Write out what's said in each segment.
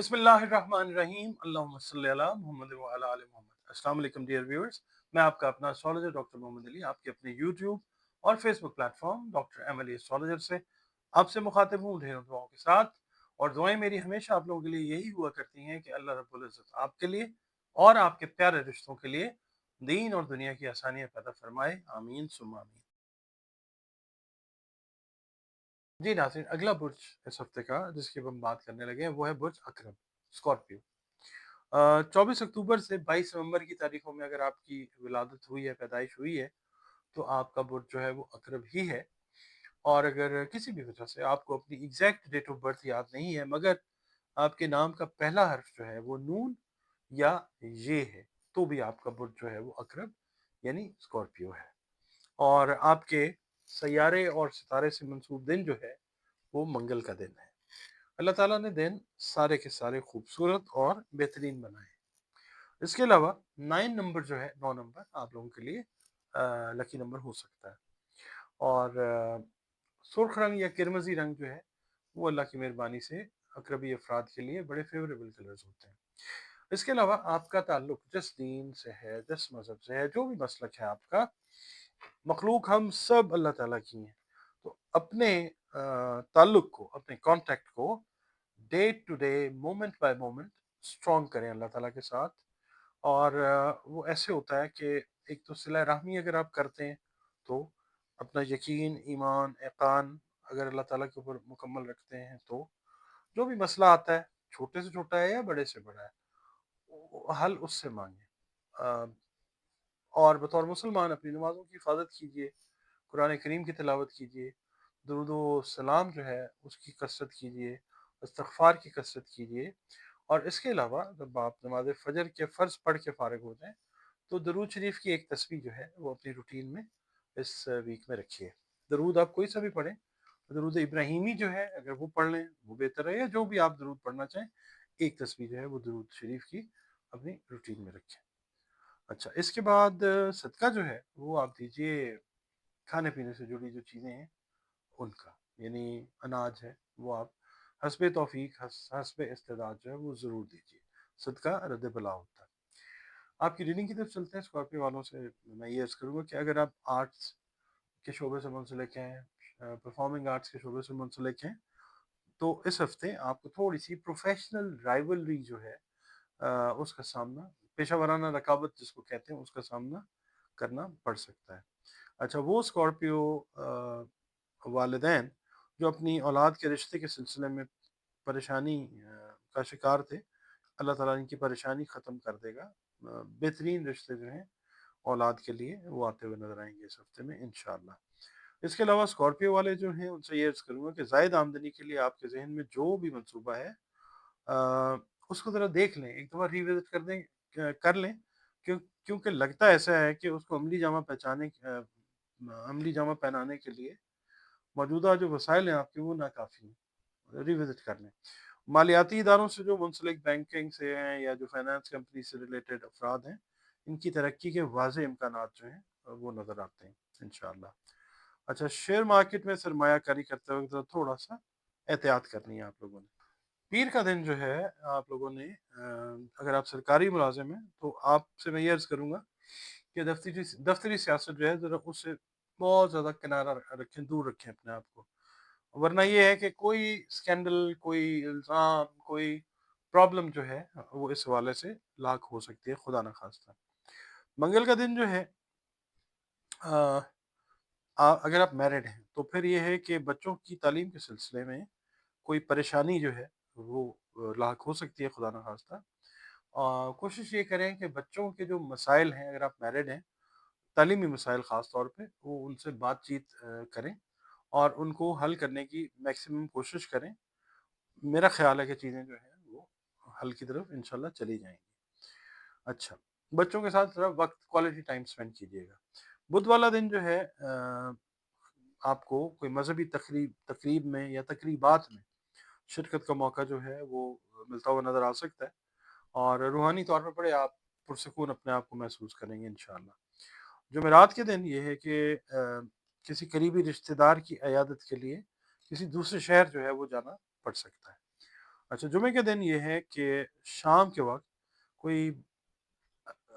बिस्मिल्लाहिर्रहमानिर्रहीम अल्लाहुम्मा सल्ली अला मुहम्मद व अला आलि मोहम्मद। अस्सलाम वालेकुम डियर व्यूअर्स, मैं आपका अपना एस्ट्रोलॉजर डॉक्टर मोहम्मद अली आपके अपने यूट्यूब और Facebook platform doctor M Ali astrologer से आपसे मुखातिब हूँ ढेरों दुआओं के साथ। और दुआएं मेरी हमेशा आप लोगों के लिए यही हुआ करती हैं कि अल्लाह रब्बुल इज्जत आपके लिए और आपके प्यारे रिश्तों के लिए दीन और दुनिया की आसानियां पैदा फरमाए, आमीन सुम्मा आमीन। जी नाज़रीन, अगला बुर्ज इस हफ्ते का जिसकी हम बात करने लगे हैं वो है बुर्ज अकरब, स्कॉर्पियो। 24 अक्टूबर से 22 नवंबर की तारीखों में अगर आपकी विलादत हुई है, पैदाइश हुई है, तो आपका बुर्ज जो है वो अकरब ही है। और अगर किसी भी वजह से आपको अपनी एग्जैक्ट डेट ऑफ बर्थ याद नहीं है, मगर आपके नाम का पहला हर्फ जो है वो नून या ये है, तो भी आपका बुर्ज जो है वो अकरब यानी स्कॉर्पियो है। और आपके सैयारे और सितारे से मंसूब दिन जो है वो मंगल का दिन है। अल्लाह ताला ने दिन सारे के सारे खूबसूरत और बेहतरीन बनाए। इसके अलावा 9 नंबर जो है, 9 नंबर आप लोगों के लिए लकी नंबर हो सकता है। और सुर्ख रंग या किरमजी रंग जो है वो अल्लाह की मेहरबानी से अकरबी अफराद के लिए बड़े फेवरेबल कलर्स होते हैं। इसके अलावा आपका ताल्लुक जिस दीन से है, जिस मज़हब से है, जो भी मसलक है आपका, मखलूक हम सब अल्लाह ताला की हैं। तो अपने ताल्लुक को, अपने कांटेक्ट को day to day, moment by moment strong करें अल्लाह ताला के साथ। और वो ऐसे होता है कि एक तो सिला रहमी अगर आप करते हैं तो अपना यकीन, ईमान, एकान अगर अल्लाह ताला के ऊपर मुकम्मल रखते हैं तो जो भी मसला आता है, छोटे से छोटा है या बड़े से बड़ा है, हल उससे मांगे। अ, और बतौर मुसलमान अपनी नमाज़ों की हिफाजत कीजिए, कुरान करीम की तिलावत कीजिए, दुरूद व सलाम जो है उसकी कसरत कीजिए, इस्तग़फ़ार की कसरत कीजिए। और इसके अलावा जब आप नमाज फ़जर के फ़र्ज़ पढ़ के फ़ारिग हो जाएँ तो दरूद शरीफ की एक तस्बीह जो है वो अपनी रूटीन में इस वीक में रखिए। दरूद आप कोई सा भी पढ़ें, दरूद इब्राहिमी जो है अगर वो पढ़ लें वो बेहतर है, या जो भी आप दरूद पढ़ना चाहें, एक तस्बीह जो है वो दरूद शरीफ की अपनी रूटीन में रखें। अच्छा, इसके बाद सदका जो है वो आप दीजिए खाने पीने से जुड़ी जो चीज़ें हैं उनका, यानी अनाज है वो आप हस्बे तौफीक, हस्बे इस्तेदाद जो है वो ज़रूर दीजिए। सदका रद्द बला होता है। आपकी रीडिंग की तरफ चलते हैं। स्कॉर्पियो वालों से मैं ये अर्ज़ करूँगा कि अगर आप आर्ट्स के शोबे से मुंसलिक हैं, परफॉर्मिंग आर्ट्स के शोबे से मुंसलिक हैं, तो इस हफ्ते आपको थोड़ी सी प्रोफेशनल राइवलरी जो है उसका सामना, पेशा वराना रकाबत जिसको कहते हैं, उसका सामना करना पड़ सकता है। अच्छा, वो स्कॉर्पियो वालिदैन जो अपनी औलाद के रिश्ते के सिलसिले में परेशानी का शिकार थे, अल्लाह ताला इनकी परेशानी ख़त्म कर देगा। बेहतरीन रिश्ते जो हैं औलाद के लिए वो आते हुए नज़र आएंगे इस हफ्ते में इंशाअल्लाह। इसके अलावा स्कॉर्पियो वाले जो हैं उनसे ये अर्ज़ करूँगा कि ज़ायद आमदनी के लिए आपके ज़हन में जो भी मंसूबा है उसको ज़रा देख लें, एक दफ़ा रिविज़िट कर लें। क्योंकि लगता ऐसा है कि उसको अमली जामा पहनाने के लिए मौजूदा जो वसाइल हैं आपके वो नाकाफ़ी हैं। रिविज़िट कर लें। मालियाती इदारों से जो मुंसलिक, बैंकिंग से हैं या जो फाइनेंस कंपनी से रिलेटेड अफराद हैं, इनकी तरक्की के वाज़ेह इम्कानात जो हैं वो नज़र आते हैं इंशाअल्लाह। अच्छा, शेयर मार्केट में सरमायाकारी करते वक़्त थोड़ा-सा एहतियात करनी है आप लोगों ने। पीर का दिन जो है आप लोगों ने अगर आप सरकारी मुलाजिम हैं तो आपसे मैं ये अर्ज़ करूँगा कि दफ्तरी सियासत जो है ज़रा उससे बहुत ज़्यादा किनारा रखें, दूर रखें अपने आप को। वरना ये है कि कोई स्कैंडल, कोई इल्ज़ाम, कोई प्रॉब्लम जो है वो इस हवाले से लाक हो सकती है, खुदा ना खास्ता। मंगल का दिन जो है, अ, अगर आप मैरिड हैं तो फिर ये है कि बच्चों की तालीम के सिलसिले में कोई परेशानी जो है वो लाक हो सकती है, खुदा ना खास्ता। कोशिश ये करें कि बच्चों के जो मसाइल हैं, अगर आप मैरिड हैं, तालीमी मसाइल ख़ास तौर पे, वो उनसे बातचीत करें और उनको हल करने की मैक्सिमम कोशिश करें। मेरा ख़्याल है कि चीज़ें जो हैं वो हल की तरफ इंशाल्लाह चली जाएँगी। अच्छा, बच्चों के साथ ज़रा वक़्त, क्वालिटी टाइम स्पेंड कीजिएगा। बुध वाला दिन जो है आपको कोई मज़हबी तकरीब में या तकरीबात में शिरकत का मौका जो है वो मिलता हुआ नज़र आ सकता है। और रूहानी तौर पे बड़े आप पुरसकून अपने आप को महसूस करेंगे इंशाअल्लाह। जुमेरात के दिन ये है कि किसी करीबी रिश्तेदार की इयादत के लिए किसी दूसरे शहर जो है वो जाना पड़ सकता है। अच्छा, जुमे के दिन ये है कि शाम के वक़्त कोई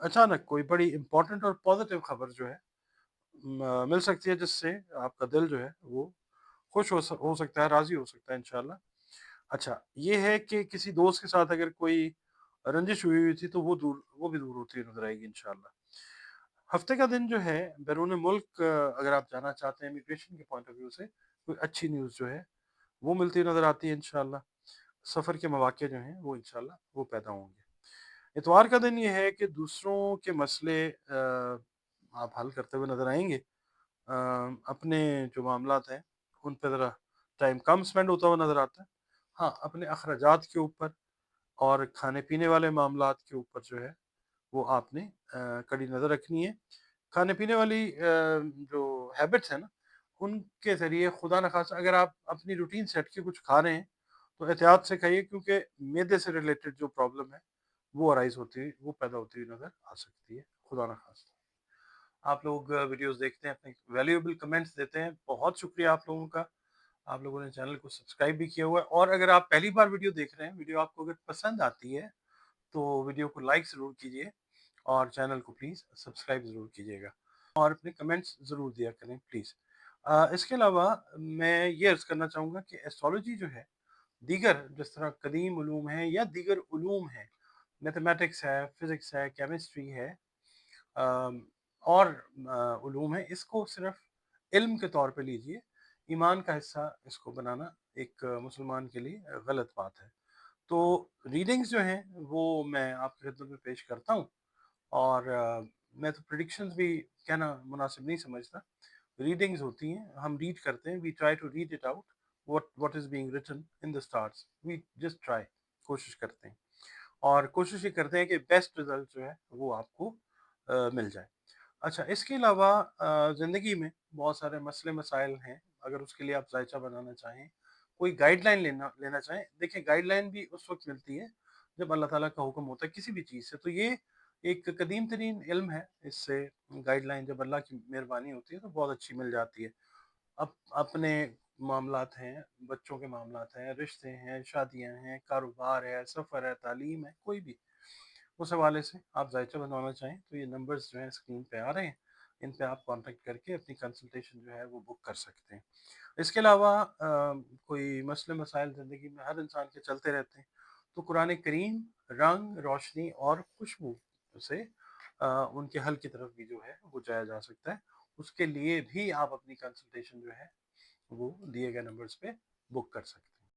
अचानक कोई बड़ी इम्पोर्टेंट और पॉज़िटिव खबर जो है मिल सकती है, जिससे आपका दिल जो है वो खुश हो सकता है, राज़ी हो सकता है इंशाअल्लाह। अच्छा, ये है कि किसी दोस्त के साथ अगर कोई रंजिश हुई हुई थी तो वो भी दूर होती हुई नज़र आएगी इंशाअल्लाह। हफ्ते का दिन जो है बैरून मुल्क अगर आप जाना चाहते हैं इमिग्रेशन के पॉइंट ऑफ व्यू से, कोई अच्छी न्यूज़ जो है वो मिलती हुई नज़र आती है इंशाअल्लाह। सफ़र के मौक़े जो हैं वो इंशाअल्लाह वो पैदा होंगे। इतवार का दिन ये है कि दूसरों के मसले आप हल करते हुए नज़र आएँगे। अपने जो मामलात हैं उन पे ज़रा टाइम कम स्पेंड होता हुआ नज़र आता है। हाँ, अपने अखराजात के ऊपर और खाने-पीने वाले मामलात के ऊपर जो है वो आपने कड़ी नज़र रखनी है। खाने-पीने वाली जो हैबिट्स हैं ना, उनके ज़रिए खुदा न ख़ास्ता अगर आप अपनी रूटीन से हट के कुछ खा रहे हैं, तो एहतियात से खाइए, क्योंकि मैदे से रिलेटेड जो प्रॉब्लम है, वो अराइज़ होती हुई वो पैदा होती हुई नज़र आ सकती है, खुदा न ख़ास्ता। आप लोग वीडियोज़ देखते हैं, अपने वैल्यूएबल कमेंट्स देते हैं, बहुत शुक्रिया आप लोगों का। आप लोगों ने चैनल को सब्सक्राइब भी किया हुआ है, और अगर आप पहली बार वीडियो देख रहे हैं, वीडियो आपको अगर पसंद आती है, तो वीडियो को लाइक ज़रूर कीजिए और चैनल को प्लीज़ सब्सक्राइब ज़रूर कीजिएगा, और अपने कमेंट्स ज़रूर दिया करें प्लीज़। इसके अलावा मैं ये अर्ज़ करना चाहूँगा कि एस्ट्रोलॉजी जो है, दीगर जिस तरह कदीम उलूम हैं या दीगर उलूम हैं, मैथमेटिक्स है, फ़िज़िक्स है, केमिस्ट्री है, अम, और उलूम है, इसको सिर्फ़ इल्म के तौर पे लीजिए। ईमान का हिस्सा इसको बनाना एक मुसलमान के लिए गलत बात है। तो रीडिंग्स जो हैं वो मैं आपकी खिदमत में पेश करता हूँ, और मैं तो प्रेडिक्शंस भी कहना मुनासिब नहीं समझता। रीडिंग्स होती हैं, हम रीड करते हैं, we try to read it out, what is being written in the stars, we just try, कोशिश करते हैं, और कोशिश ये करते हैं कि बेस्ट रिज़ल्ट जो है वो आपको मिल जाए। अच्छा, इसके अलावा ज़िंदगी में बहुत सारे मसले-मसाइल हैं, अगर उसके लिए आप ज़ायचा बनाना चाहें, कोई गाइडलाइन लेना लेना चाहें, देखिए गाइडलाइन भी उस वक़्त मिलती है जब अल्लाह ताला का हुक्म होता है किसी भी चीज़ से, तो ये एक कदीम तरीन इल्म है, इससे गाइडलाइन जब अल्लाह की मेहरबानी होती है तो बहुत अच्छी मिल जाती है। अपने मामलात हैं, बच्चों के मामलात हैं, रिश्ते हैं, शादियाँ हैं, कारोबार है, सफ़र है, तालीम है, कोई भी उस हवाले से आप जायचा बनवाना चाहें तो ये नंबर्स जो हैं स्क्रीन पे आ रहे हैं, इन पे आप कॉन्टैक्ट करके अपनी कंसल्टेशन जो है वो बुक कर सकते हैं। इसके अलावा कोई मसले मसाइल ज़िंदगी में हर इंसान के चलते रहते हैं, तो कुरान करीम रंग, रोशनी और खुशबू से उनके हल की तरफ भी जो है वो जाया जा सकता है। उसके लिए भी आप अपनी कंसल्टेशन जो है वो दिए गए नंबर्स पे बुक कर सकते हैं।